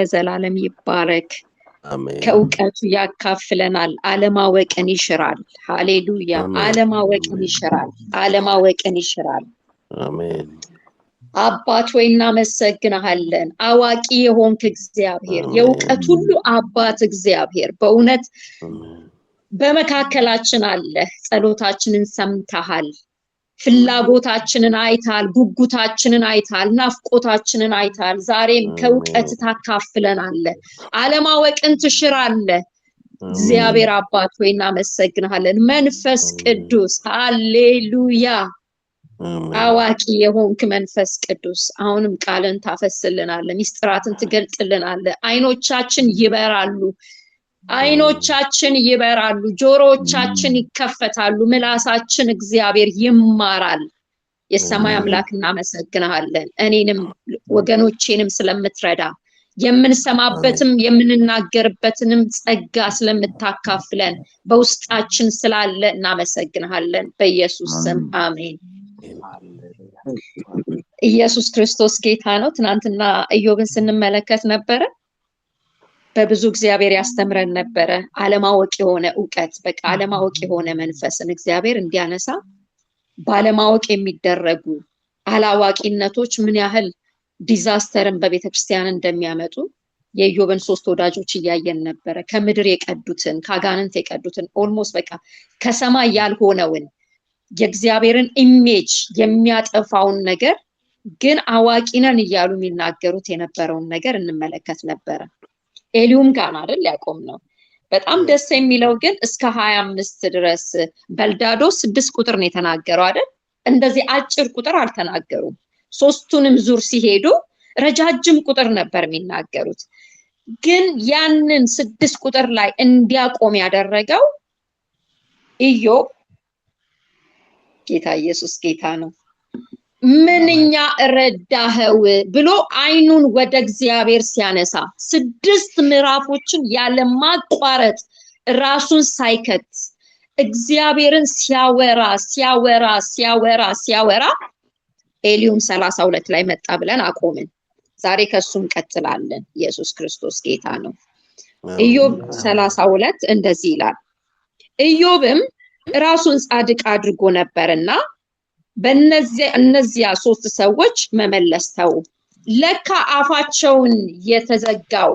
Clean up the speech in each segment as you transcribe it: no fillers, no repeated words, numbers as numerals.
ለዘላለም ይባረክ። አሜን ከእውቀቱ ያካፍለናል፣ አለማወቅን ይሽራል። ሃሌሉያ! አሜን አለማወቅን ይሽራል፣ አለማወቅን ይሽራል። አሜን አባት ሆይ እናመሰግንሃለን። አዋቂ የሆንክ እግዚአብሔር፣ የእውቀት ሁሉ አባት እግዚአብሔር፣ በእውነት በመካከላችን አለ። ጸሎታችንን ሰምተሃል፣ ፍላጎታችንን አይታል፣ ጉጉታችንን አይታል፣ ናፍቆታችንን አይታል። ዛሬም ከእውቀት ታካፍለናለህ፣ አለማወቅን ትሽራለህ። እግዚአብሔር አባት ሆይ እናመሰግንሃለን። መንፈስ ቅዱስ ሃሌሉያ! አዋቂ የሆንክ መንፈስ ቅዱስ አሁንም ቃልን ታፈስልናለህ፣ ሚስጥራትን ትገልጥልናለህ። አይኖቻችን ይበራሉ፣ አይኖቻችን ይበራሉ፣ ጆሮዎቻችን ይከፈታሉ፣ ምላሳችን እግዚአብሔር ይማራል። የሰማይ አምላክ እናመሰግንሃለን። እኔንም ወገኖቼንም ስለምትረዳ የምንሰማበትም የምንናገርበትንም ጸጋ ስለምታካፍለን በውስጣችን ስላለ እናመሰግንሃለን። በኢየሱስ ስም አሜን። ኢየሱስ ክርስቶስ ጌታ ነው። ትናንትና ኢዮብን ስንመለከት ነበረ። በብዙ እግዚአብሔር ያስተምረን ነበረ። አለማወቅ የሆነ እውቀት፣ በቃ አለማወቅ የሆነ መንፈስን እግዚአብሔር እንዲያነሳ፣ ባለማወቅ የሚደረጉ አላዋቂነቶች ምን ያህል ዲዛስተርን በቤተክርስቲያን እንደሚያመጡ የኢዮብን 3 ወዳጆች እያየን ነበረ። ከምድር የቀዱትን፣ ከአጋንንት የቀዱትን፣ ኦልሞስት በቃ ከሰማይ ያልሆነውን የእግዚአብሔርን ኢሜጅ የሚያጠፋውን ነገር ግን አዋቂ ነን እያሉ የሚናገሩት የነበረውን ነገር እንመለከት ነበረ። ኤሊሁም ጋር አይደል ያቆም ነው። በጣም ደስ የሚለው ግን እስከ 25 ድረስ በልዳዶስ 6 ቁጥር ነው የተናገረው አይደል? እንደዚህ አጭር ቁጥር አልተናገሩም። 3ቱንም ዙር ሲሄዱ ረጃጅም ቁጥር ነበር የሚናገሩት። ግን ያንን 6 ቁጥር ላይ እንዲያቆም ያደረገው ኢዮብ፣ ጌታ ኢየሱስ ጌታ ነው፣ ምንኛ ረዳኸው ብሎ አይኑን ወደ እግዚአብሔር ሲያነሳ 6 ምዕራፎችን ያለማቋረጥ ራሱን ሳይከት እግዚአብሔርን ሲያወራ ሲያወራ ሲያወራ ሲያወራ ኤሊሁም 32 ላይ መጣ ብለን አቆምን። ዛሬ ከሱም ቀጥላለን። ኢየሱስ ክርስቶስ ጌታ ነው። ኢዮብ 32 እንደዚህ ይላል። ኢዮብም ራሱን ጻድቅ አድርጎ ነበርና እነዚያ 3 ሰዎች መመለስ ተው። ለካ አፋቸውን የተዘጋው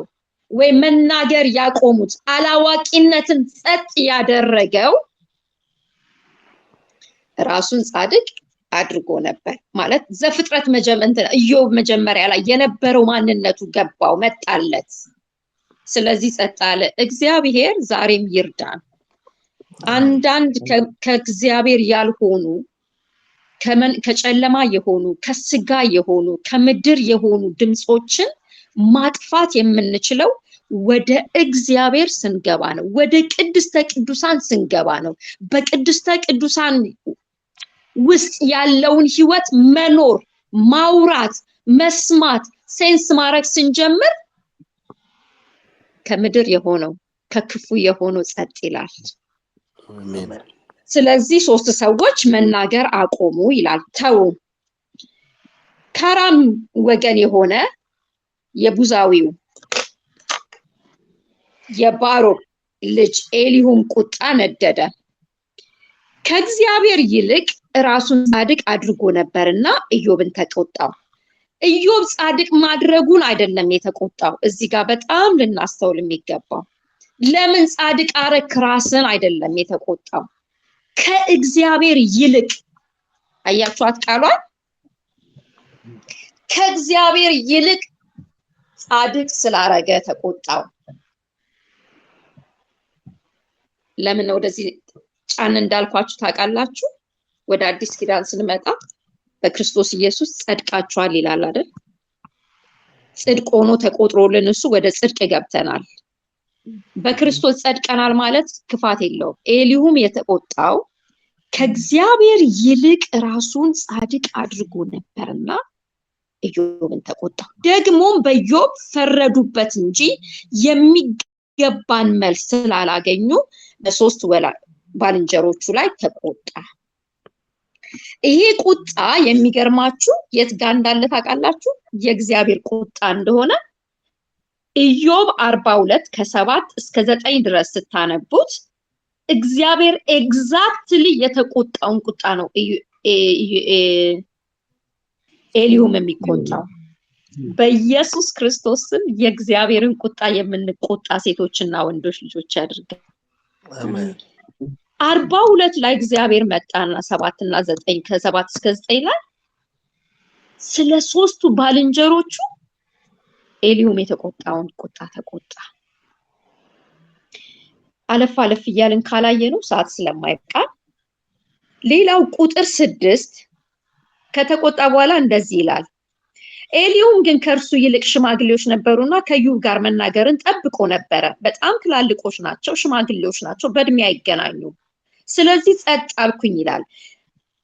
ወይ መናገር ያቆሙት አላዋቂነትን ጸጥ ያደረገው ራሱን ጻድቅ አድርጎ ነበር ማለት ዘፍጥረት ኢዮብ መጀመሪያ ላይ የነበረው ማንነቱ ገባው፣ መጣለት። ስለዚህ ጸጥ አለ። እግዚአብሔር ዛሬም ይርዳን። አንዳንድ ከእግዚአብሔር ያልሆኑ ከጨለማ የሆኑ ከስጋ የሆኑ ከምድር የሆኑ ድምጾችን ማጥፋት የምንችለው ወደ እግዚአብሔር ስንገባ ነው። ወደ ቅድስተ ቅዱሳን ስንገባ ነው። በቅድስተ ቅዱሳን ውስጥ ያለውን ህይወት መኖር፣ ማውራት፣ መስማት፣ ሴንስ ማድረግ ስንጀምር ከምድር የሆነው ከክፉ የሆነው ጸጥ ይላል። ስለዚህ 3 ሰዎች መናገር አቆሙ ይላል። ተው። ከራም ወገን የሆነ የቡዛዊው የባሮክ ልጅ ኤሊሁም ቁጣ ነደደ። ከእግዚአብሔር ይልቅ ራሱን ጻድቅ አድርጎ ነበርና ኢዮብን ተቆጣው። ኢዮብ ጻድቅ ማድረጉን አይደለም የተቆጣው። እዚህ ጋር በጣም ልናስተውል የሚገባው ለምን ጻድቅ አረክ ራስን አይደለም የተቆጣው። ከእግዚአብሔር ይልቅ አያችኋት ቃሏን፣ ከእግዚአብሔር ይልቅ ጻድቅ ስላረገ ተቆጣው። ለምን ወደዚህ ጫን እንዳልኳችሁ ታውቃላችሁ? ወደ አዲስ ኪዳን ስንመጣ በክርስቶስ ኢየሱስ ጸድቃችኋል ይላል አይደል? ጽድቅ ሆኖ ተቆጥሮልን እሱ ወደ ጽድቅ ገብተናል። በክርስቶስ ጸድቀናል ማለት ክፋት የለውም። ኤሊሁም የተቆጣው ከእግዚአብሔር ይልቅ ራሱን ጻድቅ አድርጎ ነበርና ኢዮብን ተቆጣው። ደግሞም በኢዮብ ፈረዱበት እንጂ የሚገባን መልስ ስላላገኙ በ3 ባልንጀሮቹ ላይ ተቆጣ። ይሄ ቁጣ የሚገርማችሁ የት ጋር እንዳለ ታውቃላችሁ? የእግዚአብሔር ቁጣ እንደሆነ ኢዮብ 42 ከ7 እስከ 9 ድረስ ስታነቡት እግዚአብሔር ኤግዛክትሊ የተቆጣውን ቁጣ ነው ኤሊሁም የሚቆጣው። በኢየሱስ ክርስቶስ ስም የእግዚአብሔርን ቁጣ የምንቆጣ ሴቶችና ወንዶች ልጆች ያድርገን። አሜን። 42 ላይ እግዚአብሔር መጣና 7 እና 9 ከ7 እስከ 9 ላይ ስለ ሶስቱ ባልንጀሮቹ ኤሊሁም የተቆጣውን ቁጣ ተቆጣ። አለፍ እያልን ካላየነው ሰዓት ስለማይበቃ ሌላው ቁጥር 6 ከተቆጣ በኋላ እንደዚህ ይላል። ኤሊሁም ግን ከእርሱ ይልቅ ሽማግሌዎች ነበሩና ከኢዮብ ጋር መናገርን ጠብቆ ነበረ። በጣም ትላልቆች ናቸው፣ ሽማግሌዎች ናቸው፣ በእድሜ አይገናኙም። ስለዚህ ጸጥ አልኩኝ ይላል።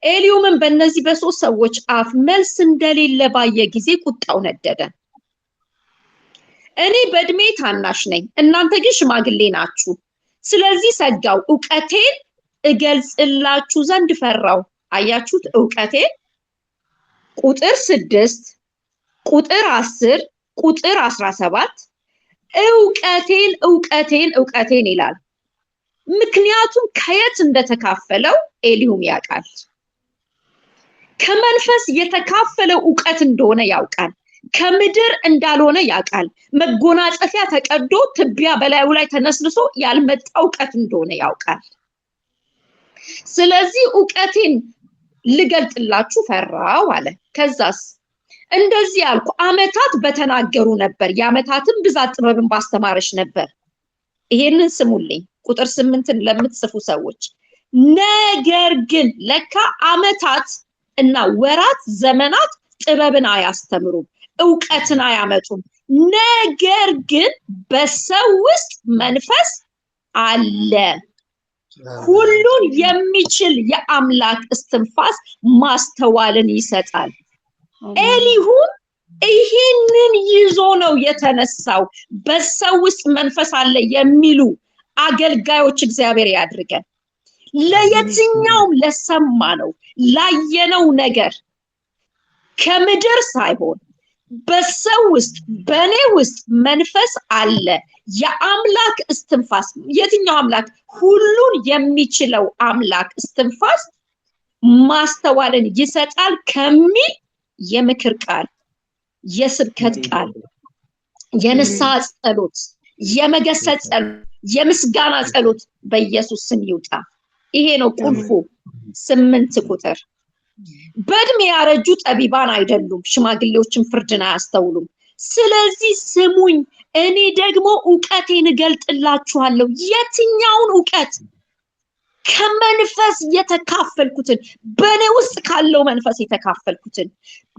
ኤሊሁምን በእነዚህ በሶስት ሰዎች አፍ መልስ እንደሌለ ባየ ጊዜ ቁጣው ነደደ። እኔ በእድሜ ታናሽ ነኝ፣ እናንተ ግን ሽማግሌ ናችሁ። ስለዚህ ሰጋው፣ ዕውቀቴን እገልጽላችሁ ዘንድ ፈራው። አያችሁት? ዕውቀቴን ቁጥር 6 ቁጥር 10 ቁጥር 17 ዕውቀቴን ይላል። ምክንያቱም ከየት እንደተካፈለው ኤሊሁም ያውቃል። ከመንፈስ የተካፈለው ዕውቀት እንደሆነ ያውቃል። ከምድር እንዳልሆነ ያውቃል። መጎናጸፊያ ተቀዶ ትቢያ በላዩ ላይ ተነስንሶ ያልመጣ ዕውቀት እንደሆነ ያውቃል። ስለዚህ ዕውቀቴን ልገልጥላችሁ ፈራው አለ። ከዛስ እንደዚህ አልኩ፣ ዓመታት በተናገሩ ነበር፣ የዓመታትን ብዛት ጥበብን ባስተማረች ነበር። ይሄንን ስሙልኝ፣ ቁጥር 8ን ለምትጽፉ ሰዎች። ነገር ግን ለካ ዓመታት እና ወራት ዘመናት ጥበብን አያስተምሩም፣ ዕውቀትን አያመጡም። ነገር ግን በሰው ውስጥ መንፈስ አለ። ሁሉን የሚችል የአምላክ እስትንፋስ ማስተዋልን ይሰጣል። ኤሊሁም ይሄንን ይዞ ነው የተነሳው። በሰው ውስጥ መንፈስ አለ የሚሉ አገልጋዮች እግዚአብሔር ያድርገን። ለየትኛውም ለሰማ ነው ላየነው ነገር ከምድር ሳይሆን በሰው ውስጥ በኔ ውስጥ መንፈስ አለ፣ የአምላክ እስትንፋስ። የትኛው አምላክ? ሁሉን የሚችለው አምላክ እስትንፋስ ማስተዋልን ይሰጣል ከሚል የምክር ቃል፣ የስብከት ቃል፣ የንስሐ ጸሎት፣ የመገሰጽ ጸሎት፣ የምስጋና ጸሎት በኢየሱስ ስም ይውጣ። ይሄ ነው ቁልፉ። 8 ቁጥር በእድሜ ያረጁ ጠቢባን አይደሉም፣ ሽማግሌዎችን ፍርድን አያስተውሉም። ስለዚህ ስሙኝ፣ እኔ ደግሞ ዕውቀቴን እገልጥላችኋለሁ። የትኛውን ዕውቀት? ከመንፈስ የተካፈልኩትን፣ በእኔ ውስጥ ካለው መንፈስ የተካፈልኩትን፣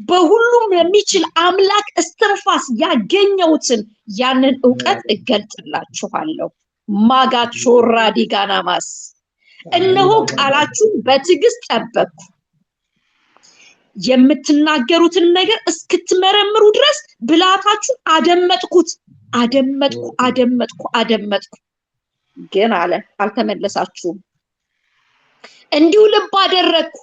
በሁሉም የሚችል አምላክ እስትንፋስ ያገኘሁትን ያንን ዕውቀት እገልጥላችኋለሁ። ማጋት ሾራ ዲጋናማስ። እነሆ ቃላችሁን በትዕግስት ጠበቅኩ፣ የምትናገሩትን ነገር እስክትመረምሩ ድረስ ብልሃታችሁን አደመጥኩ። ግን አለ አልተመለሳችሁም። እንዲሁ ልብ አደረግኩ፣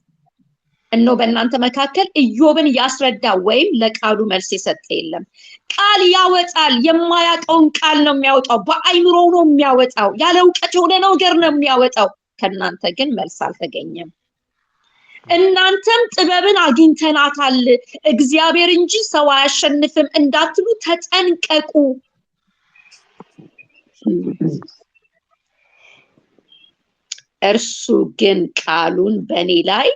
እነሆ በእናንተ መካከል ኢዮብን ያስረዳ ወይም ለቃሉ መልስ የሰጠ የለም። ቃል ያወጣል፣ የማያውቀውን ቃል ነው የሚያወጣው፣ በአይምሮው ነው የሚያወጣው፣ ያለ ዕውቀት የሆነ ነገር ነው የሚያወጣው። ከእናንተ ግን መልስ አልተገኘም። እናንተም ጥበብን አግኝተናታል፣ እግዚአብሔር እንጂ ሰው አያሸንፍም እንዳትሉ ተጠንቀቁ። እርሱ ግን ቃሉን በእኔ ላይ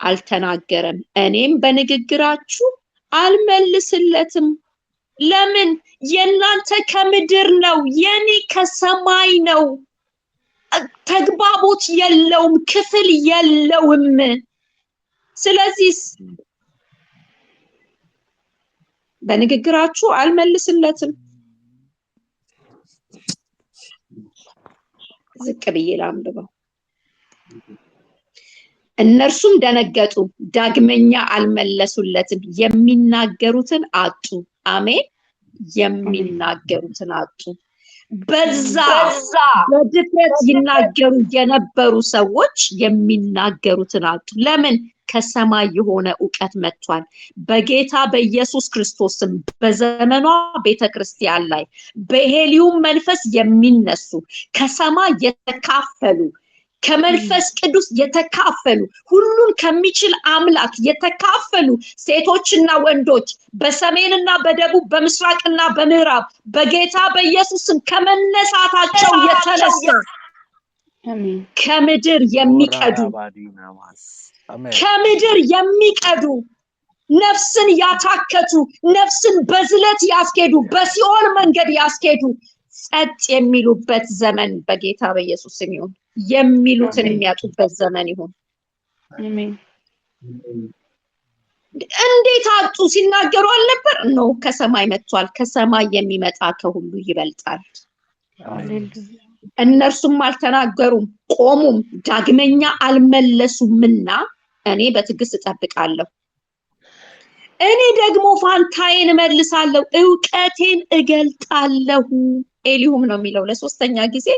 አልተናገረም፣ እኔም በንግግራችሁ አልመልስለትም። ለምን? የእናንተ ከምድር ነው፣ የኔ ከሰማይ ነው። ተግባቦት የለውም፣ ክፍል የለውም። ስለዚህ በንግግራችሁ አልመልስለትም። ዝቅ ብዬ ላንብበው። እነርሱም ደነገጡ፣ ዳግመኛ አልመለሱለትም፣ የሚናገሩትን አጡ። አሜን። የሚናገሩትን አጡ። በዛ በድፍረት ይናገሩ የነበሩ ሰዎች የሚናገሩትን አጡ። ለምን? ከሰማይ የሆነ ዕውቀት መጥቷል። በጌታ በኢየሱስ ክርስቶስም በዘመኗ ቤተክርስቲያን ላይ በሄሊዩም መንፈስ የሚነሱ ከሰማይ የተካፈሉ ከመንፈስ ቅዱስ የተካፈሉ ሁሉን ከሚችል አምላክ የተካፈሉ ሴቶችና ወንዶች በሰሜንና በደቡብ በምስራቅና በምዕራብ በጌታ በኢየሱስም ከመነሳታቸው የተነሳ ከምድር የሚቀዱ ነፍስን ያታከቱ ነፍስን በዝለት ያስኬዱ በሲኦል መንገድ ያስኬዱ ጸጥ የሚሉበት ዘመን በጌታ በኢየሱስ ስም ይሁን። የሚሉትን የሚያጡበት ዘመን ይሁን። አሜን። እንዴት አጡ ሲናገሩ አልነበር? ነው ከሰማይ መጥቷል። ከሰማይ የሚመጣ ከሁሉ ይበልጣል። እነርሱም አልተናገሩም፣ ቆሙም፣ ዳግመኛ አልመለሱምና እኔ በትዕግስት እጠብቃለሁ። እኔ ደግሞ ፋንታዬን እመልሳለሁ፣ ዕውቀቴን እገልጣለሁ። ኤሊሁም ነው የሚለው ለሶስተኛ ጊዜ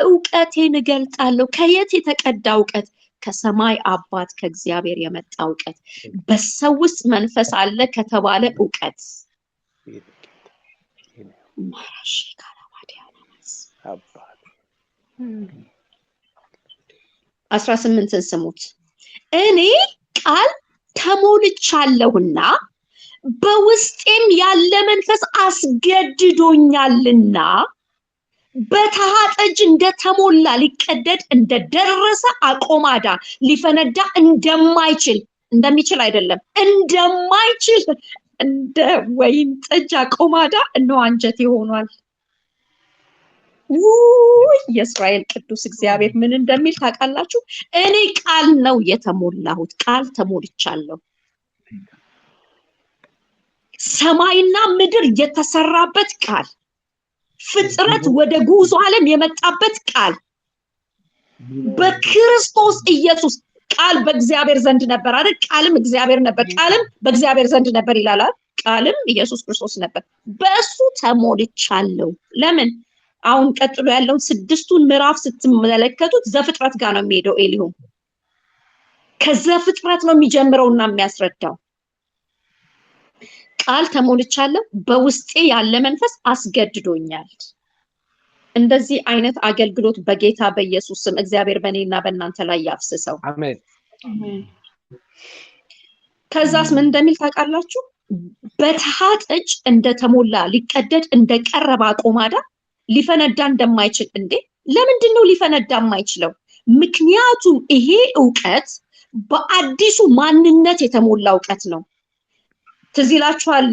ዕውቀቴን እገልጣለሁ። ከየት የተቀዳ ዕውቀት? ከሰማይ አባት ከእግዚአብሔር የመጣ ዕውቀት። በሰው ውስጥ መንፈስ አለ ከተባለ ዕውቀት 18ን ስሙት። እኔ ቃል ተሞልቻለሁና በውስጤም ያለ መንፈስ አስገድዶኛልና በተሃጠጅ እንደተሞላ ሊቀደድ እንደደረሰ አቆማዳ ሊፈነዳ እንደሚችል አይደለም እንደማይችል እንደ ወይን ጠጅ አቆማዳ እነሆ አንጀቴ ሆኗል። የእስራኤል ቅዱስ እግዚአብሔር ምን እንደሚል ታውቃላችሁ? እኔ ቃል ነው የተሞላሁት፣ ቃል ተሞልቻለሁ። ሰማይና ምድር የተሰራበት ቃል፣ ፍጥረት ወደ ጉዞ ዓለም የመጣበት ቃል፣ በክርስቶስ ኢየሱስ ቃል በእግዚአብሔር ዘንድ ነበር አይደል? ቃልም እግዚአብሔር ነበር፣ ቃልም በእግዚአብሔር ዘንድ ነበር ይላል። ቃልም ኢየሱስ ክርስቶስ ነበር። በእሱ ተሞልቻለሁ። ለምን? አሁን ቀጥሎ ያለውን 6ቱን ምዕራፍ ስትመለከቱት ዘፍጥረት ጋር ነው የሚሄደው። ኤሊሁም ከዘፍጥረት ነው የሚጀምረውና የሚያስረዳው። ቃል ተሞልቻለሁ፣ በውስጤ ያለ መንፈስ አስገድዶኛል። እንደዚህ አይነት አገልግሎት በጌታ በኢየሱስ ስም እግዚአብሔር በእኔና በእናንተ ላይ ያፍስሰው። አሜን። ከዛስ ምን እንደሚል ታውቃላችሁ? በተሃጠጅ እንደተሞላ ሊቀደድ እንደቀረበ አቆማዳ ሊፈነዳ እንደማይችል። እንዴ ለምንድን ነው ሊፈነዳ የማይችለው? ምክንያቱም ይሄ ዕውቀት በአዲሱ ማንነት የተሞላ ዕውቀት ነው። ትዝ ይላችኋል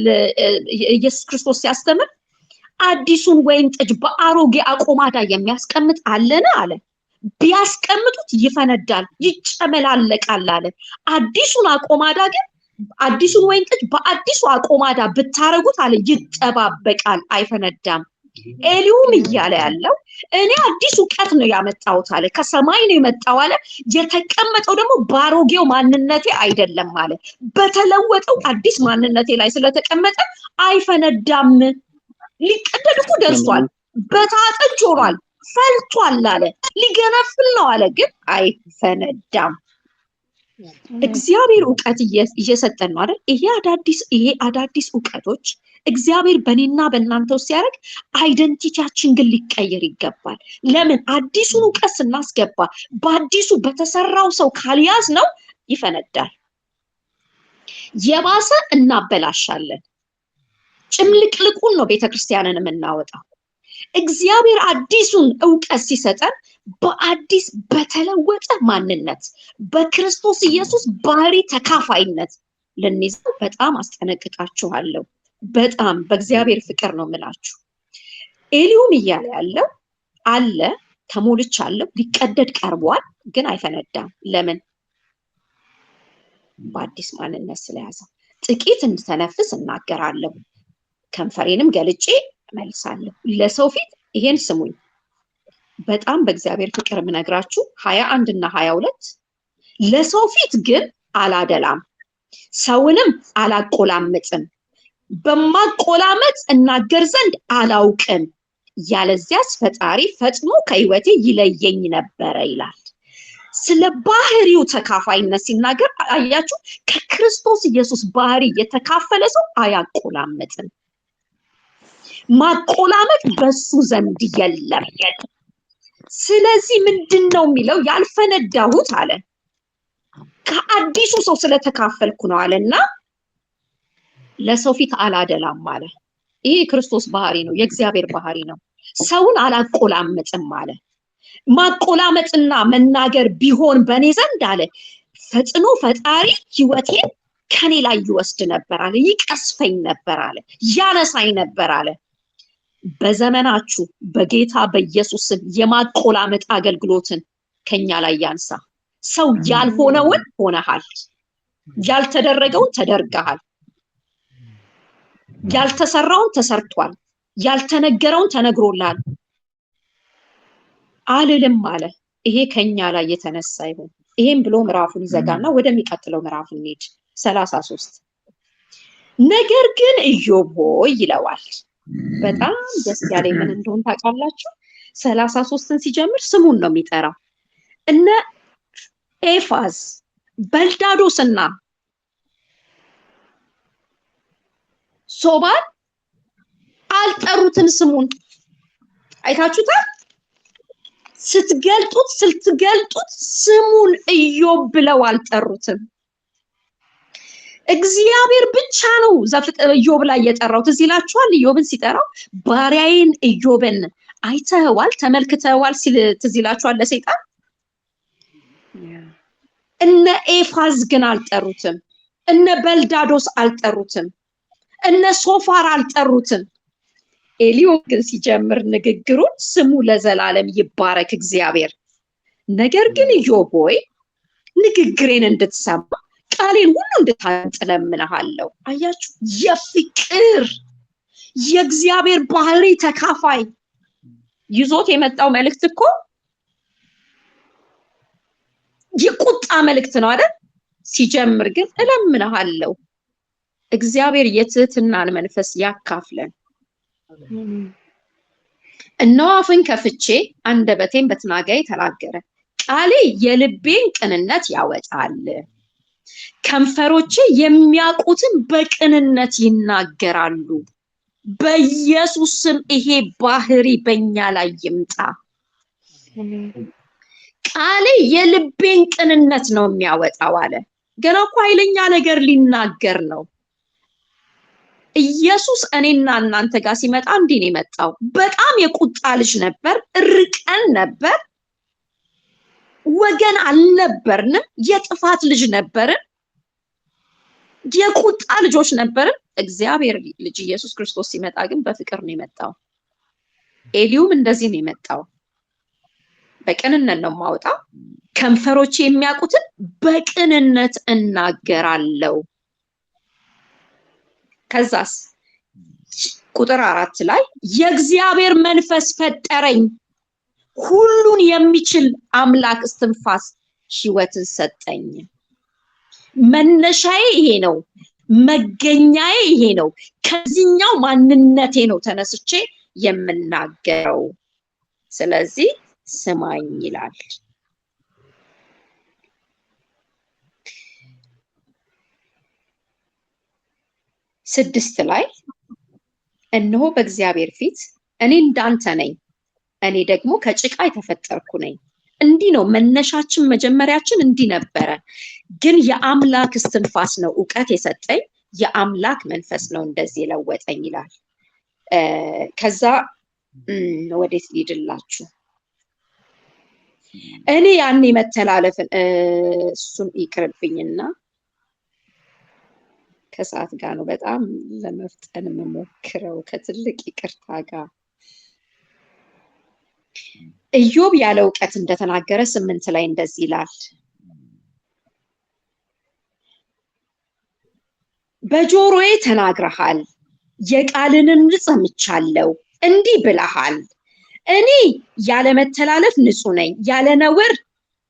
ኢየሱስ ክርስቶስ ሲያስተምር አዲሱን ወይን ጠጅ በአሮጌ አቆማዳ የሚያስቀምጥ አለን አለ። ቢያስቀምጡት ይፈነዳል፣ ይጨመላለቃል አለ። አዲሱን አቆማዳ ግን አዲሱን ወይን ጠጅ በአዲሱ አቆማዳ ብታረጉት አለ ይጠባበቃል፣ አይፈነዳም። ኤሊሁም እያለ ያለው እኔ አዲስ ዕውቀት ነው ያመጣሁት አለ። ከሰማይ ነው የመጣው አለ። የተቀመጠው ደግሞ ባሮጌው ማንነቴ አይደለም አለ። በተለወጠው አዲስ ማንነቴ ላይ ስለተቀመጠ አይፈነዳም። ሊቀደድ እኮ ደርሷል፣ በታጠጅ ሆኗል፣ ፈልቷል አለ። ሊገነፍል ነው አለ፣ ግን አይፈነዳም። እግዚአብሔር ዕውቀት እየሰጠን ነው አይደል? ይሄ አዳዲስ ዕውቀቶች እግዚአብሔር በእኔና በእናንተ ውስጥ ሲያደርግ አይደንቲቲያችን ግን ሊቀየር ይገባል። ለምን? አዲሱን ዕውቀት ስናስገባ በአዲሱ በተሰራው ሰው ካልያዝ ነው ይፈነዳል። የባሰ እናበላሻለን። ጭምልቅልቁን ነው ቤተክርስቲያንን የምናወጣው። እግዚአብሔር አዲሱን ዕውቀት ሲሰጠን በአዲስ በተለወጠ ማንነት በክርስቶስ ኢየሱስ ባህሪ ተካፋይነት ልንይዘው በጣም አስጠነቅቃችኋለሁ። በጣም በእግዚአብሔር ፍቅር ነው የምላችሁ። ኤሊሁም እያለ ያለው አለ ተሞልቻለሁ፣ ሊቀደድ ቀርቧል፣ ግን አይፈነዳም። ለምን? በአዲስ ማንነት ስለያዘው። ጥቂት እንድተነፍስ እናገራለሁ፣ ከንፈሬንም ገልጬ እመልሳለሁ። ለሰው ፊት ይሄን ስሙኝ። በጣም በእግዚአብሔር ፍቅር የምነግራችሁ 21 እና 22 ለሰው ፊት ግን አላደላም፣ ሰውንም አላቆላምጥም፣ በማቆላመጥ እናገር ዘንድ አላውቅም፣ ያለዚያስ ፈጣሪ ፈጥኖ ከሕይወቴ ይለየኝ ነበረ ይላል። ስለ ባህሪው ተካፋይነት ሲናገር አያችሁ፣ ከክርስቶስ ኢየሱስ ባህሪ የተካፈለ ሰው አያቆላመጥም። ማቆላመጥ በሱ ዘንድ የለም። ስለዚህ ምንድነው የሚለው? ያልፈነዳሁት አለ ከአዲሱ ሰው ስለተካፈልኩ ነው አለና ለሰው ፊት አላደላም አለ። ይሄ ክርስቶስ ባህሪ ነው፣ የእግዚአብሔር ባህሪ ነው። ሰውን አላቆላመጥም አለ። ማቆላመጥና መናገር ቢሆን በኔ ዘንድ አለ ፈጽኖ ፈጣሪ ህይወቴን ከኔ ላይ ይወስድ ነበር አለ፣ ይቀስፈኝ ነበር አለ፣ ያነሳኝ ነበር አለ። በዘመናችሁ በጌታ በኢየሱስ ስም የማቆላመጥ አገልግሎትን ከኛ ላይ ያንሳ። ሰው ያልሆነውን ሆነሃል፣ ያልተደረገውን ተደርገሃል፣ ያልተሰራውን ተሰርቷል፣ ያልተነገረውን ተነግሮላል አልልም አለ። ይሄ ከኛ ላይ የተነሳ ይሁን። ይሄን ብሎ ምዕራፉን ይዘጋና ወደሚቀጥለው ምዕራፍ እንሂድ። 33 ነገር ግን ኢዮብ ሆይ ይለዋል። በጣም ደስ ያለኝ ምን እንደሆነ ታውቃላችሁ? 33ን ሲጀምር ስሙን ነው የሚጠራው። እነ ኤፋዝ በልዳዶስና ሶባል አልጠሩትም ስሙን። አይታችሁታል? ስትገልጡት ስሙን ኢዮብ ብለው አልጠሩትም። እግዚአብሔር ብቻ ነው ኢዮብ ላይ የጠራው። ትዝ ይላችኋል? ኢዮብን ሲጠራው ባሪያዬን ኢዮብን አይተኸዋል፣ ተመልክተኸዋል ሲል ትዝ ይላችኋል ለሰይጣን። እነ ኤፋዝ ግን አልጠሩትም፣ እነ በልዳዶስ አልጠሩትም፣ እነ ሶፋር አልጠሩትም። ኤልዮብ ግን ሲጀምር ንግግሩን ስሙ ለዘላለም ይባረክ እግዚአብሔር። ነገር ግን ኢዮብ ሆይ ንግግሬን እንድትሰማ ቃሌን ሁሉ እንድታደምጥ እለምንሃለሁ። አያችሁ፣ የፍቅር የእግዚአብሔር ባህሪ ተካፋይ ይዞት የመጣው መልእክት እኮ የቁጣ መልእክት ነው አይደል? ሲጀምር ግን እለምንሃለሁ። እግዚአብሔር የትህትናን መንፈስ ያካፍለን። እነሆ አፌን ከፍቼ አንደበቴን በትናጋዬ ተናገረ። ቃሌ የልቤን ቅንነት ያወጣል። ከንፈሮቼ የሚያውቁትን በቅንነት ይናገራሉ። በኢየሱስ ስም ይሄ ባህሪ በእኛ ላይ ይምጣ። ቃሌ የልቤን ቅንነት ነው የሚያወጣው አለ። ገና እኮ ኃይለኛ ነገር ሊናገር ነው። ኢየሱስ እኔና እናንተ ጋር ሲመጣ እንዲህ ነው የመጣው። በጣም የቁጣ ልጅ ነበር፣ ርቀን ነበር፣ ወገን አልነበርንም፣ የጥፋት ልጅ ነበርን፣ የቁጣ ልጆች ነበርን። እግዚአብሔር ልጅ ኢየሱስ ክርስቶስ ሲመጣ ግን በፍቅር ነው የመጣው። ኤልዩም እንደዚህ ነው የመጣው። በቅንነት ነው የማወጣው፣ ከንፈሮቼ የሚያውቁትን በቅንነት እናገራለሁ። ከዛስ ቁጥር 4 ላይ የእግዚአብሔር መንፈስ ፈጠረኝ፣ ሁሉን የሚችል አምላክ እስትንፋስ ሕይወትን ሰጠኝ። መነሻዬ ይሄ ነው፣ መገኛዬ ይሄ ነው፣ ከዚህኛው ማንነቴ ነው ተነስቼ የምናገረው። ስለዚህ ስማኝ ይላል። ስድስት ላይ እነሆ በእግዚአብሔር ፊት እኔ እንዳንተ ነኝ፣ እኔ ደግሞ ከጭቃ የተፈጠርኩ ነኝ። እንዲህ ነው መነሻችን፣ መጀመሪያችን እንዲህ ነበረ። ግን የአምላክ እስትንፋስ ነው እውቀት የሰጠኝ፣ የአምላክ መንፈስ ነው እንደዚህ የለወጠኝ ይላል። ከዛ ወዴት ልሂድላችሁ? እኔ ያኔ መተላለፍን እሱን ይቅርብኝና ከሰዓት ጋር ነው በጣም ለመፍጠን የምሞክረው ከትልቅ ይቅርታ ጋር። ኢዮብ ያለ እውቀት እንደተናገረ 8 ላይ እንደዚህ ይላል። በጆሮዬ ተናግረሃል፣ የቃልንም ድምፅ ሰምቻለሁ። እንዲህ ብለሃል፣ እኔ ያለ መተላለፍ ንጹህ ነኝ፣ ያለ ነውር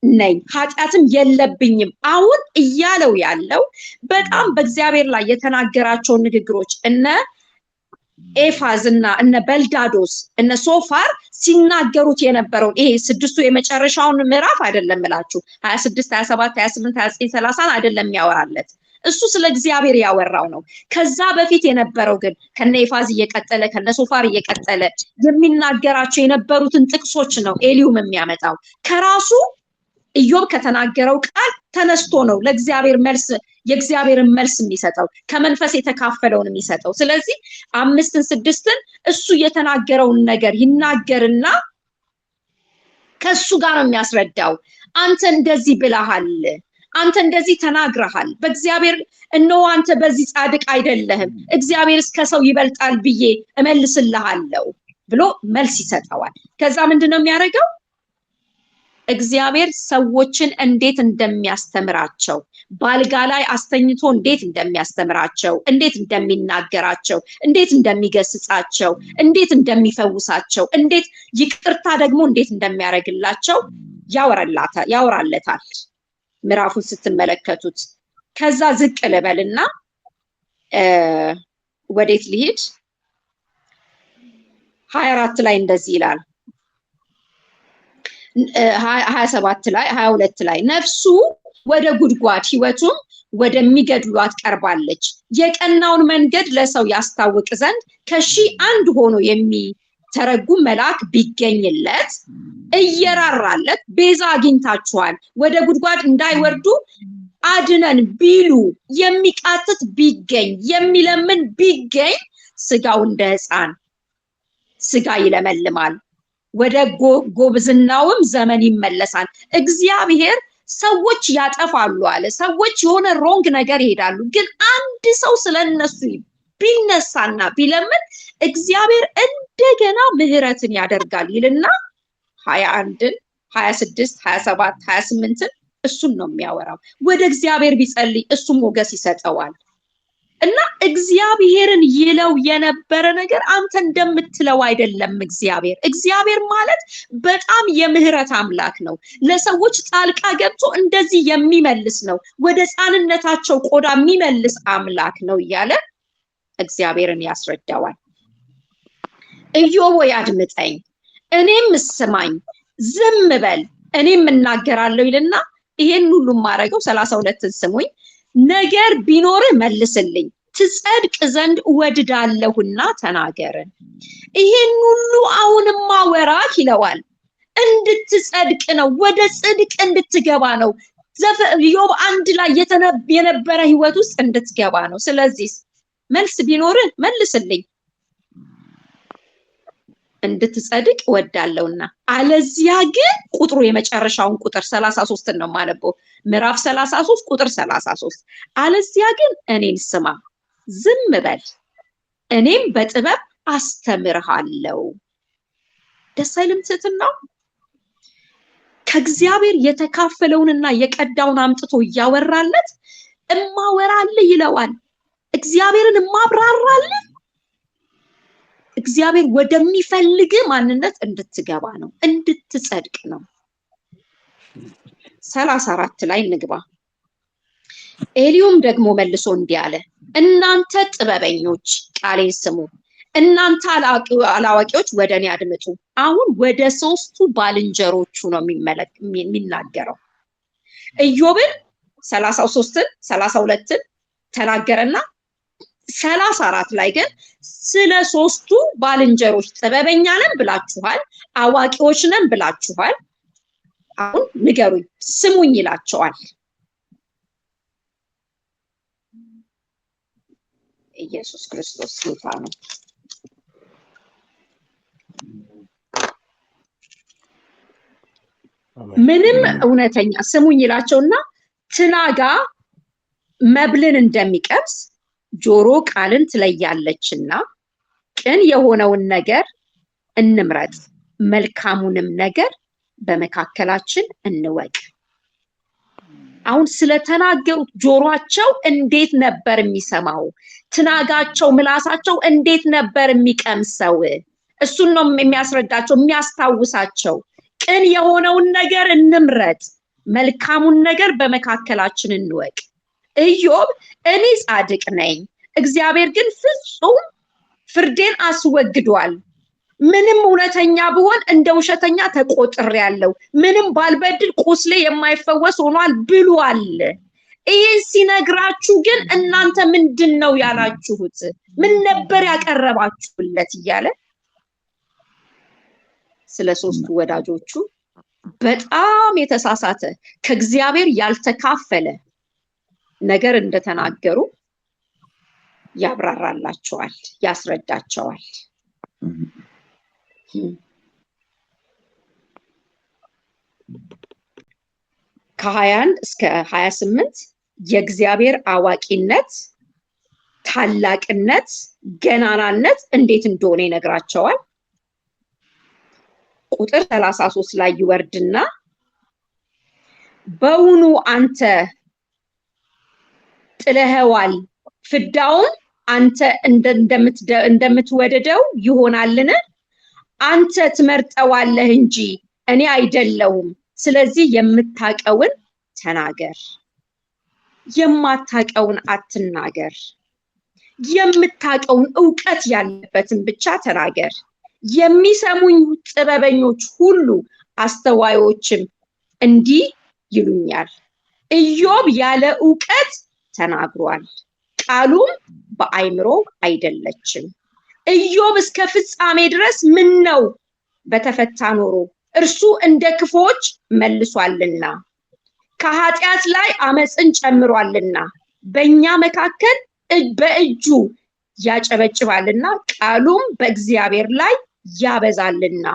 ነኝ፣ ኃጢአትም የለብኝም። አሁን እያለው ያለው በጣም በእግዚአብሔር ላይ የተናገራቸውን ንግግሮች እነ ኤፋዝና እነ በልዳዶስ እነ ሶፋር ሲናገሩት የነበረው ይሄ ስድስቱ የመጨረሻውን ምዕራፍ አይደለም እላችሁ 26 27 28 29 30 አይደለም ያወራለት እሱ ስለ እግዚአብሔር ያወራው ነው ከዛ በፊት የነበረው ግን ከነ ኤፋዝ እየቀጠለ ከነ ሶፋር እየቀጠለ የሚናገራቸው የነበሩትን ጥቅሶች ነው ኤሊዩም የሚያመጣው ከራሱ ኢዮብ ከተናገረው ቃል ተነስቶ ነው ለእግዚአብሔር መልስ የእግዚአብሔርን መልስ የሚሰጠው ከመንፈስ የተካፈለውን የሚሰጠው ስለዚህ 5 6 እሱ የተናገረውን ነገር ይናገርና ከሱ ጋር ነው የሚያስረዳው አንተ እንደዚህ ብለሃል አንተ እንደዚህ ተናግረሃል በእግዚአብሔር እነሆ አንተ በዚህ ጻድቅ አይደለህም እግዚአብሔር እስከ ሰው ይበልጣል ብዬ እመልስልሃለሁ ብሎ መልስ ይሰጣዋል ከዛ ምንድነው የሚያደርገው እግዚአብሔር ሰዎችን እንዴት እንደሚያስተምራቸው ባልጋ ላይ አስተኝቶ እንዴት እንደሚያስተምራቸው እንዴት እንደሚናገራቸው እንዴት እንደሚገስጻቸው እንዴት እንደሚፈውሳቸው እንዴት ይቅርታ ደግሞ እንዴት እንደሚያረግላቸው ያወራለታል ምዕራፉን ስትመለከቱት ከዛ ዝቅ ልበልና ወዴት ልሂድ 24 ላይ እንደዚህ ይላል 27 ላይ 22 ላይ ነፍሱ ወደ ጉድጓድ ህይወቱም ወደሚገድሏት ቀርባለች የቀናውን መንገድ ለሰው ያስታውቅ ዘንድ ከሺህ አንድ ሆኖ የሚተረጉም መልአክ ቢገኝለት እየራራለት ቤዛ አግኝታችኋል ወደ ጉድጓድ እንዳይወርዱ አድነን ቢሉ የሚቃትት ቢገኝ የሚለምን ቢገኝ ስጋው እንደ ሕፃን ስጋ ይለመልማል ወደ ጎብዝናውም ዘመን ይመለሳል እግዚአብሔር ሰዎች ያጠፋሉ አለ ሰዎች የሆነ ሮንግ ነገር ይሄዳሉ ግን አንድ ሰው ስለነሱ ቢነሳና ቢለምን እግዚአብሔር እንደገና ምህረትን ያደርጋል ይልና 21 26 27 28 እሱን ነው የሚያወራው ወደ እግዚአብሔር ቢጸልይ እሱም ሞገስ ይሰጠዋል እና እግዚአብሔርን ይለው የነበረ ነገር አንተ እንደምትለው አይደለም እግዚአብሔር ማለት በጣም የምህረት አምላክ ነው ለሰዎች ጣልቃ ገብቶ እንደዚህ የሚመልስ ነው ወደ ጻንነታቸው ቆዳ የሚመልስ አምላክ ነው እያለ እግዚአብሔርን ያስረዳዋል ኢዮብ ያድምጠኝ እኔም ስማኝ ዝም በል እኔም እናገራለሁ ይልና ይሄን ሁሉ ማረገው 32ን ስሙኝ ነገር ቢኖር መልስልኝ ትጸድቅ ዘንድ ወድዳለሁና ተናገር ይሄን ሁሉ አሁንማ ወራክ ይለዋል እንድትጸድቅ ነው ወደ ጽድቅ እንድትገባ ነው ኢዮብ አንድ ላይ የነበረ ህይወት ውስጥ እንድትገባ ነው ስለዚህ መልስ ቢኖር መልስልኝ እንድትጸድቅ ወዳለውና አለዚያ ግን ቁጥሩ የመጨረሻውን ቁጥር 33 ነው ማለበው ምዕራፍ 33 ቁጥር 33 አለዚያ ግን እኔን ስማ ዝም በል እኔም በጥበብ አስተምርሃለሁ ደስ አይልም ትህትናው ከእግዚአብሔር የተካፈለውንና የቀዳውን አምጥቶ ያወራለት እማወራልህ ይለዋል እግዚአብሔርን ማብራራልህ እግዚአብሔር ወደሚፈልግ ማንነት እንድትገባ ነው እንድትጸድቅ ነው 34 ላይ ንግባ ኤሊዩም ደግሞ መልሶ እንዲህ አለ እናንተ ጥበበኞች ቃሌን ስሙ እናንተ አላዋቂዎች ወደኔ አድምጡ አሁን ወደ ሶስቱ ባልንጀሮቹ ነው የሚናገረው ኢዮብን 33ን 32ን ተናገረና 34 ላይ ግን ስለ ሶስቱ ባልንጀሮች ጥበበኛ ነን ብላችኋል አዋቂዎች ነን ብላችኋል አሁን ንገሩኝ ስሙኝ ይላቸዋል ኢየሱስ ክርስቶስ ጌታ ነው ምንም እውነተኛ ስሙኝ ይላቸውና ትናጋ መብልን እንደሚቀምስ ጆሮ ቃልን ትለያለችና ቅን የሆነውን ነገር እንምረጥ መልካሙንም ነገር በመካከላችን እንወቅ አሁን ስለተናገሩት ጆሮአቸው እንዴት ነበር የሚሰማው ትናጋቸው ምላሳቸው እንዴት ነበር የሚቀምሰው እሱን ነው የሚያስረዳቸው የሚያስታውሳቸው ቅን የሆነውን ነገር እንምረጥ መልካሙን ነገር በመካከላችን እንወቅ ኢዮብ እኔ ጻድቅ ነኝ እግዚአብሔር ግን ፍርዴን አስወግዷል። ምንም እውነተኛ ብሆን እንደ ውሸተኛ ተቆጥሬያለሁ። ምንም ባልበድል ቁስሌ የማይፈወስ ሆኗል ብሏል። ይሄ ሲነግራችሁ ግን እናንተ ምንድነው ያላችሁት? ምን ነበር ያቀረባችሁለት? እያለ ስለ ሶስቱ ወዳጆቹ በጣም የተሳሳተ ከእግዚአብሔር ያልተካፈለ ነገር እንደተናገሩ ያብራራላቸዋል፣ ያስረዳቸዋል። ከ21 እስከ 28 የእግዚአብሔር አዋቂነት፣ ታላቅነት፣ ገናናነት እንዴት እንደሆነ ይነግራቸዋል። ቁጥር 33 ላይ ይወርድና በውኑ አንተ ጥለኸዋል፣ ፍዳውን አንተ እንደምትወደደው ይሆናልን? አንተ ትመርጠዋለህ እንጂ እኔ አይደለሁም። ስለዚህ የምታቀውን ተናገር፣ የማታቀውን አትናገር። የምታቀውን ዕውቀት ያለበትን ብቻ ተናገር። የሚሰሙኝ ጥበበኞች ሁሉ አስተዋዮችም እንዲህ ይሉኛል፣ ኢዮብ ያለ ዕውቀት ተናግሯል፣ ቃሉም በአይምሮ አይደለችም። ኢዮብ እስከ ፍጻሜ ድረስ ምን ነው በተፈታ ኖሮ፣ እርሱ እንደ ክፎች መልሷልና ከኃጢአት ላይ አመፅን ጨምሯልና በእኛ መካከል በእጁ ያጨበጭባልና ቃሉም በእግዚአብሔር ላይ ያበዛልና።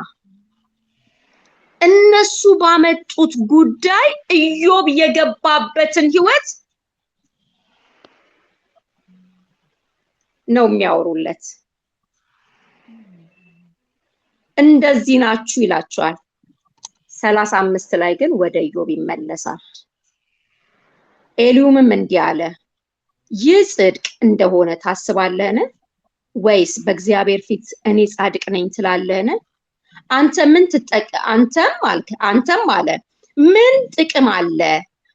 እነሱ ባመጡት ጉዳይ ኢዮብ የገባበትን ህይወት ነው የሚያወሩለት። እንደዚህ ናችሁ ይላቸዋል። 35 ላይ ግን ወደ ኢዮብ ይመለሳል። ኤልዩምም እንዲህ አለ፣ ይህ ጽድቅ እንደሆነ ታስባለህን? ወይስ በእግዚአብሔር ፊት እኔ ጻድቅ ነኝ ትላለህን? አንተም አለ ምን ጥቅም አለ?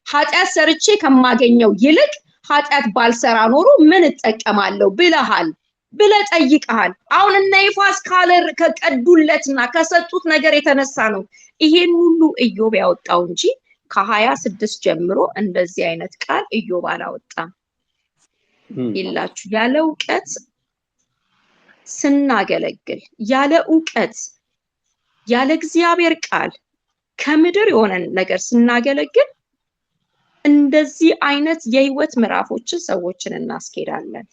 ኃጢአት ሰርቼ ከማገኘው ይልቅ ኃጢአት ባልሰራ ኖሮ ምን እጠቀማለሁ ብለህ ጠይቀሃል። አሁን እነ ኤልፋዝ ከቀዱለትና ከሰጡት ነገር የተነሳ ነው ይሄን ሁሉ ኢዮብ ያወጣው እንጂ ከ26 ጀምሮ እንደዚህ አይነት ቃል ኢዮብ አላወጣም። ይላችሁ ያለ ዕውቀት ስናገለግል፣ ያለ ዕውቀት ያለ እግዚአብሔር ቃል ከምድር የሆነ ነገር ስናገለግል እንደዚህ አይነት የህይወት ምዕራፎችን ሰዎችን እናስኬዳለን።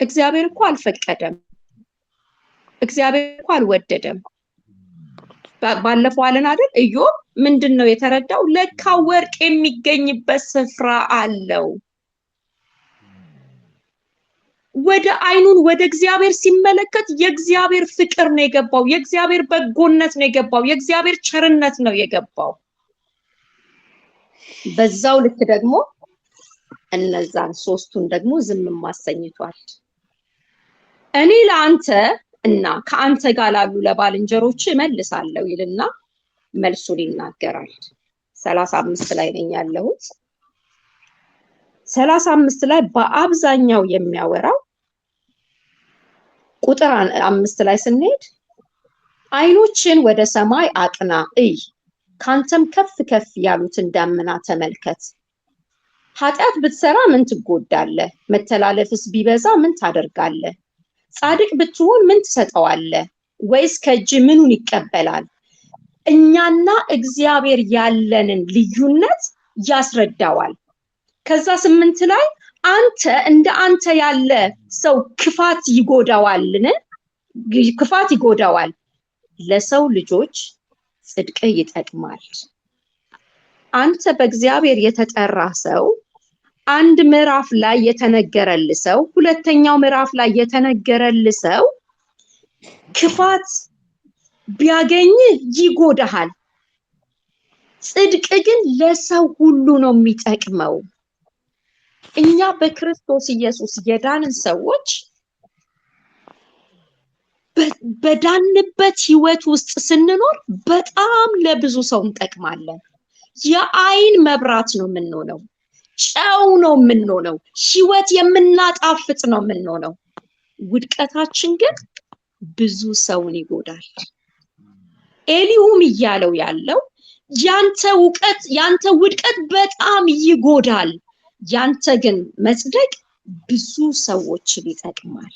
እግዚአብሔር እኮ አልፈቀደም። እግዚአብሔር እኮ አልወደደም። ባለፈው አለን አይደል? ኢዮብ ምንድነው የተረዳው? ለካ ወርቅ የሚገኝበት ስፍራ አለው። ወደ አይኑን ወደ እግዚአብሔር ሲመለከት የእግዚአብሔር ፍቅር ነው የገባው፣ የእግዚአብሔር በጎነት ነው የገባው፣ የእግዚአብሔር ቸርነት ነው የገባው። በዛው ልክ ደግሞ እነዛን ሶስቱን ደግሞ ዝም ማሰኝቷል። እኔ ለአንተ እና ከአንተ ጋር ላሉ ለባልንጀሮች እመልሳለሁ ይልና መልሱን ይናገራል። 35 ላይ ነኝ ያለሁት። 35 ላይ በአብዛኛው የሚያወራው ቁጥር 5 ላይ ስንሄድ አይኖችን ወደ ሰማይ አቅና እይ፣ ካንተም ከፍ ከፍ ያሉትን ደመና ተመልከት። ኃጢአት ብትሰራ ምን ትጎዳለህ? መተላለፍስ ቢበዛ ምን ታደርጋለህ? ጻድቅ ብትሆን ምን ትሰጠዋለህ? ወይስ ከእጅ ምኑን ይቀበላል? እኛና እግዚአብሔር ያለንን ልዩነት ያስረዳዋል። ከዛ 8 ላይ አንተ እንደ አንተ ያለ ሰው ክፋት ይጎዳዋልን? ክፋት ይጎዳዋል፣ ለሰው ልጆች ጽድቅ ይጠቅማል። አንተ በእግዚአብሔር የተጠራ ሰው አንድ ምዕራፍ ላይ የተነገረልህ ሰው፣ ሁለተኛው ምዕራፍ ላይ የተነገረልህ ሰው ክፋት ቢያገኝ ይጎዳሃል፣ ጽድቅ ግን ለሰው ሁሉ ነው የሚጠቅመው። እኛ በክርስቶስ ኢየሱስ የዳንን ሰዎች በዳንበት ህይወት ውስጥ ስንኖር በጣም ለብዙ ሰው እንጠቅማለን። የአይን መብራት ነው የምንሆነው፣ ጨው ነው የምንሆነው፣ ህይወት የምናጣፍጥ ነው የምንሆነው። ውድቀታችን ግን ብዙ ሰውን ይጎዳል። ኤሊሁም እያለው ያለው ያንተ ውድቀት በጣም ይጎዳል፣ ያንተ ግን መጽደቅ ብዙ ሰዎችን ይጠቅማል።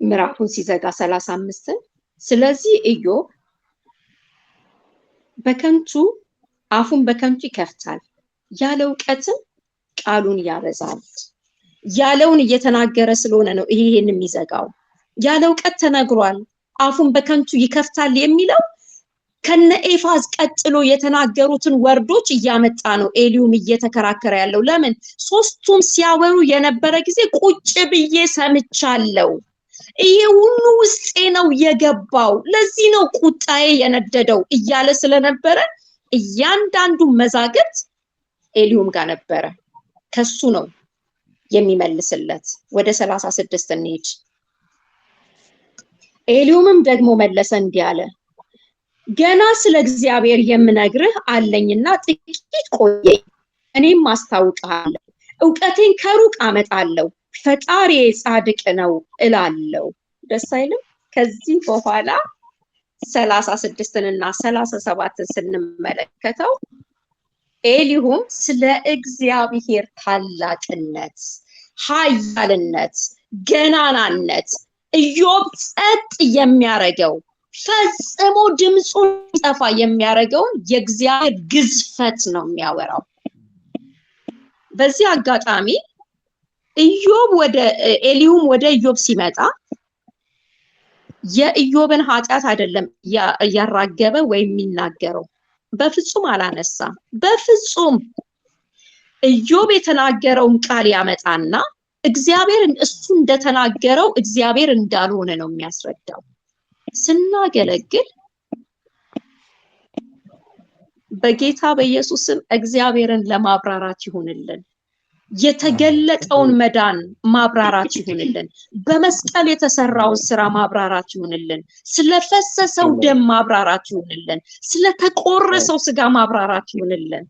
ምዕራፉን ሲዘጋ 35 ስለዚህ ኢዮብ አፉን በከንቱ ይከፍታል፣ ያለ እውቀትም ቃሉን ያበዛል። ያለውን እየተናገረ ስለሆነ ነው ይሄን የሚዘጋው። ያለ እውቀት ተነግሯል፣ አፉን በከንቱ ይከፍታል የሚለው ከነ ኤፋዝ ቀጥሎ የተናገሩትን ወርዶች እያመጣ ነው ኤሊሁም እየተከራከረ ያለው። ለምን? ሶስቱም ሲያወሩ የነበረ ጊዜ ቁጭ ብዬ ሰምቻለሁ፣ ይሄ ሁሉ ውስጤ ነው የገባው፣ ለዚህ ነው ቁጣዬ የነደደው እያለ ስለነበረ እያንዳንዱ መዛግብት ኤሊሁም ጋር ነበረ። ከሱ ነው የሚመልስለት። ወደ 36 እንሂድ። ኤሊሁምም ደግሞ መለሰ እንዲህ አለ፣ ገና ስለ እግዚአብሔር የምነግርህ አለኝና ጥቂት ቆየኝ፣ እኔም አስታውቅሃለሁ፣ እውቀቴን ከሩቅ አመጣለሁ፣ ፈጣሪዬ ጻድቅ ነው እላለሁ። ደስ አይልም? ከዚህ በኋላ 36 እና 37 ስንመለከተው ኤሊሁም ስለ እግዚአብሔር ታላቅነት፣ ኃያልነት፣ ገናናነት ኢዮብ ጸጥ የሚያረገው ፈጽሞ ድምፁን ይጠፋ የሚያረገውን የእግዚአብሔር ግዝፈት ነው የሚያወራው። በዚህ አጋጣሚ ኤሊሁም ወደ ኢዮብ ሲመጣ የኢዮብን ኃጢአት አይደለም ያራገበ ወይም የሚናገረው፣ በፍጹም አላነሳ። በፍጹም ኢዮብ የተናገረውን ቃል ያመጣና እግዚአብሔርን እሱ እንደተናገረው እግዚአብሔር እንዳልሆነ ነው የሚያስረዳው። ስናገለግል በጌታ በኢየሱስም እግዚአብሔርን ለማብራራት ይሁንልን፣ የተገለጠውን መዳን ማብራራት ይሁንልን፣ በመስቀል የተሰራውን ስራ ማብራራት ይሁንልን፣ ስለፈሰሰው ደም ማብራራት ይሁንልን፣ ስለተቆረሰው ስጋ ማብራራት ይሁንልን።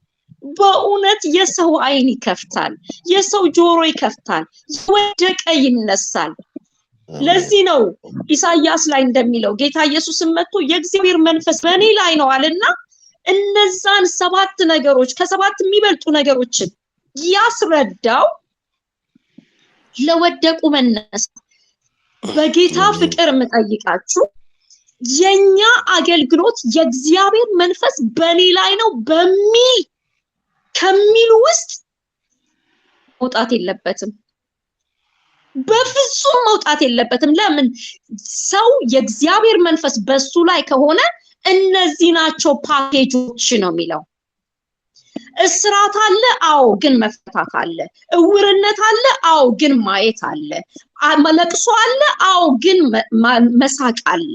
በእውነት የሰው አይን ይከፍታል፣ የሰው ጆሮ ይከፍታል፣ የወደቀ ይነሳል። ለዚህ ነው ኢሳይያስ ላይ እንደሚለው ጌታ ኢየሱስም መጥቶ የእግዚአብሔር መንፈስ በእኔ ላይ ነው አለና እነዛን 7 ነገሮች ከ7 የሚበልጡ ነገሮችን ያስረዳው ለወደቁ መነሳት። በጌታ ፍቅር የምጠይቃችሁ የኛ አገልግሎት የእግዚአብሔር መንፈስ በእኔ ላይ ነው ከሚሉ ውስጥ መውጣት የለበትም፣ በፍጹም መውጣት የለበትም። ለምን? ሰው የእግዚአብሔር መንፈስ በሱ ላይ ከሆነ እነዚህ ናቸው ፓኬጆች ነው የሚለው። እስራት አለ፣ አዎ፣ ግን መፈታት አለ። እውርነት አለ፣ አዎ፣ ግን ማየት አለ። መለቅሶ አለ፣ አዎ፣ ግን መሳቅ አለ።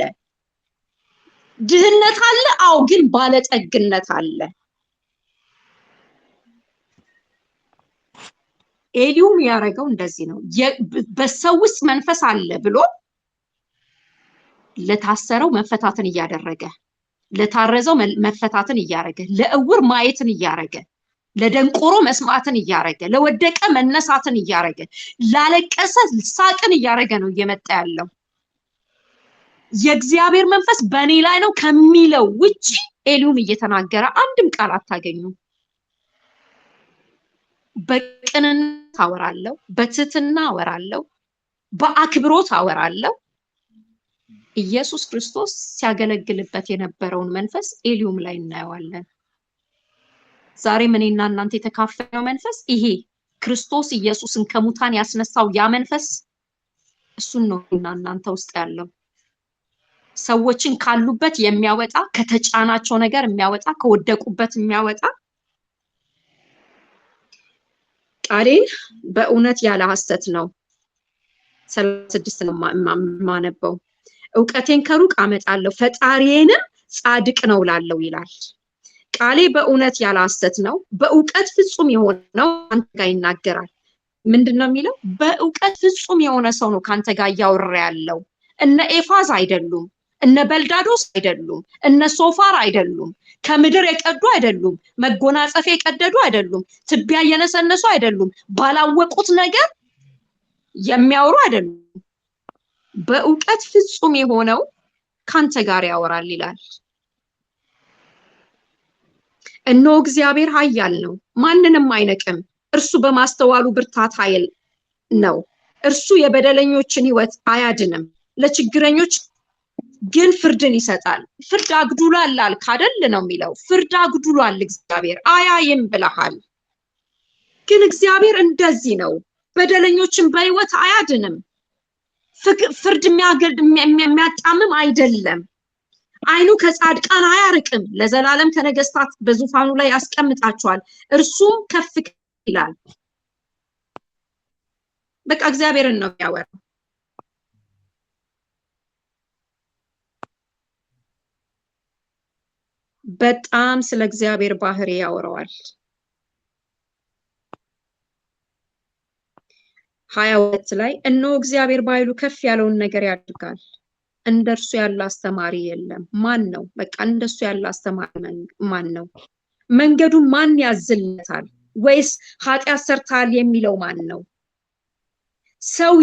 ድህነት አለ፣ አዎ፣ ግን ባለጠግነት አለ። ኤሊሁም ያረገው እንደዚህ ነው። በሰው ውስጥ መንፈስ አለ ብሎ ለታሰረው መፈታትን እያደረገ፣ ለታረዘው መፈታትን እያረገ፣ ለእውር ማየትን እያረገ፣ ለደንቆሮ መስማትን እያረገ፣ ለወደቀ መነሳትን እያረገ፣ ላለቀሰ ሳቅን እያረገ ነው እየመጣ ያለው። የእግዚአብሔር መንፈስ በእኔ ላይ ነው ከሚለው ውጪ ኤሊሁም እየተናገረ አንድም ቃል አታገኙም። በቅንነት አወራለሁ፣ በትህትና አወራለሁ፣ በአክብሮት አወራለው። ኢየሱስ ክርስቶስ ሲያገለግልበት የነበረውን መንፈስ ኤሊሁም ላይ እናየዋለን። ዛሬ እኔና እናንተ የተካፈለው መንፈስ ይሄ ክርስቶስ ኢየሱስን ከሙታን ያስነሳው ያ መንፈስ እሱን ነው እና እናንተ ውስጥ ያለው። ሰዎችን ካሉበት የሚያወጣ፣ ከተጫናቸው ነገር የሚያወጣ፣ ከወደቁበት የሚያወጣ፣ ቃሌን በእውነት ያለ ሐሰት ነው 36 ነው ማነበው። እውቀቴን ከሩቅ አመጣለሁ፣ ፈጣሪዬንም ጻድቅ ነው ላለው ይላል። ቃሌ በእውነት ያለ ሐሰት ነው፣ በእውቀት ፍጹም የሆነው አንተ ጋር ይናገራል። ምንድነው የሚለው? በእውቀት ፍጹም የሆነ ሰው ነው ካንተ ጋር ያወራ ያለው። እነ ኤፋዝ አይደሉም፣ እነ በልዳዶስ አይደሉም፣ እነ ሶፋር አይደሉም፣ ከምድር የቀዱ አይደሉም፣ መጎናጸፍ የቀደዱ አይደሉም፣ ትቢያ የነሰነሱ አይደሉም፣ ባላወቁት ነገር የሚያወሩ አይደሉም። በእውቀት ፍጹም የሆነው ካንተ ጋር ያወራል ይላል። እነሆ እግዚአብሔር ኃያል ነው፣ ማንንም አይነቅም። እርሱ በማስተዋሉ ብርታት ኃይል ነው። እርሱ የበደለኞችን ሕይወት አያድንም፣ ለችግረኞች ግን ፍርድን ይሰጣል። ፍርድ አግዱሏል አልክ አይደል ነው የሚለው። ፍርድ አግዱሏል እግዚአብሔር፣ አያይም ብለሃል። ግን እግዚአብሔር እንደዚህ ነው፣ በደለኞችን በሕይወት አያድንም። ፍርድ የሚያጣምም አይደለም። አይኑ ከጻድቃን አያርቅም፣ ለዘላለም ከነገስታት በዙፋኑ ላይ ያስቀምጣቸዋል፣ እርሱም ከፍ ይላል። በቃ እግዚአብሔርን ነው የሚያወራው። በጣም ስለ እግዚአብሔር ባህሪ ያወራዋል። 22 ላይ እነሆ እግዚአብሔር በኃይሉ ከፍ ያለውን ነገር ያድርጋል፣ እንደርሱ ያለ አስተማሪ የለም። ማን ነው? በቃ እንደሱ ያለ አስተማሪ ማን ነው? መንገዱን ማን ያዝለታል? ወይስ ኃጢአት ሰርታል የሚለው ማን ነው? ሰው